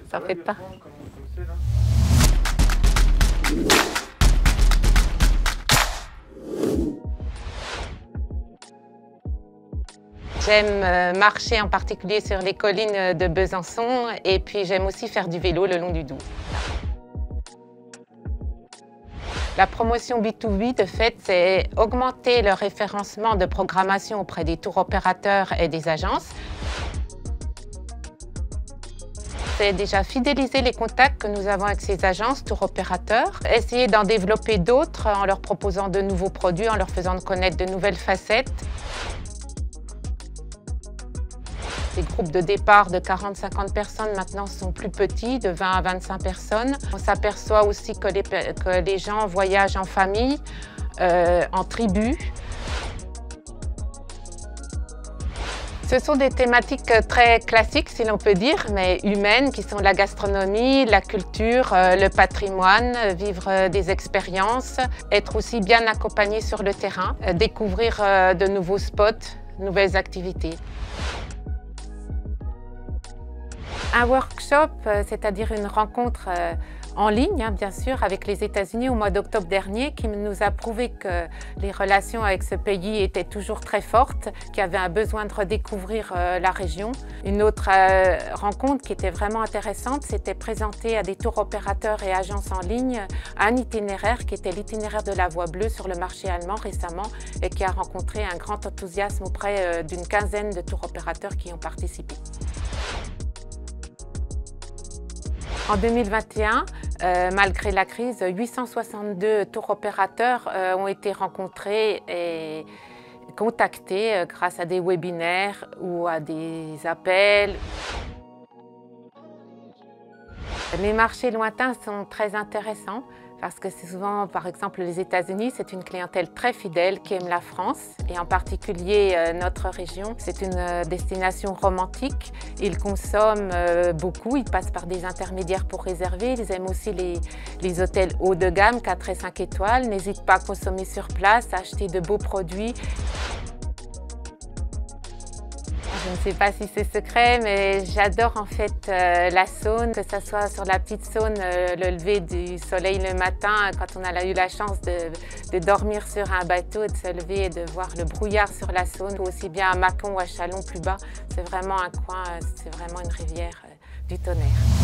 Ça fait pas. J'aime marcher en particulier sur les collines de Besançon et puis j'aime aussi faire du vélo le long du Doubs. La promotion B2B, de fait, c'est augmenter le référencement de programmation auprès des tours opérateurs et des agences. C'est déjà fidéliser les contacts que nous avons avec ces agences, tours opérateurs, essayer d'en développer d'autres en leur proposant de nouveaux produits, en leur faisant connaître de nouvelles facettes. Les groupes de départ de 40-50 personnes maintenant sont plus petits, de 20 à 25 personnes. On s'aperçoit aussi que les gens voyagent en famille, en tribu. Ce sont des thématiques très classiques, si l'on peut dire, mais humaines, qui sont la gastronomie, la culture, le patrimoine, vivre des expériences, être aussi bien accompagné sur le terrain, découvrir de nouveaux spots, nouvelles activités. Un workshop, c'est-à-dire une rencontre en ligne, bien sûr, avec les États-Unis au mois d'octobre dernier, qui nous a prouvé que les relations avec ce pays étaient toujours très fortes, qu'il y avait un besoin de redécouvrir la région. Une autre rencontre qui était vraiment intéressante, c'était présenter à des tours opérateurs et agences en ligne un itinéraire qui était l'itinéraire de la Voie bleue sur le marché allemand récemment et qui a rencontré un grand enthousiasme auprès d'une quinzaine de tours opérateurs qui y ont participé. En 2021, malgré la crise, 862 tours opérateurs ont été rencontrés et contactés grâce à des webinaires ou à des appels. Les marchés lointains sont très intéressants parce que c'est souvent, par exemple, les États-Unis, c'est une clientèle très fidèle qui aime la France et en particulier notre région. C'est une destination romantique. Ils consomment beaucoup, ils passent par des intermédiaires pour réserver. Ils aiment aussi les hôtels haut de gamme, 4 et 5 étoiles. N'hésitent pas à consommer sur place, à acheter de beaux produits. Je ne sais pas si c'est secret, mais j'adore en fait la Saône, que ce soit sur la petite Saône, le lever du soleil le matin, quand on a eu la chance de dormir sur un bateau, de se lever et de voir le brouillard sur la Saône, ou aussi bien à Mâcon ou à Châlons plus bas. C'est vraiment un coin, c'est vraiment une rivière du tonnerre.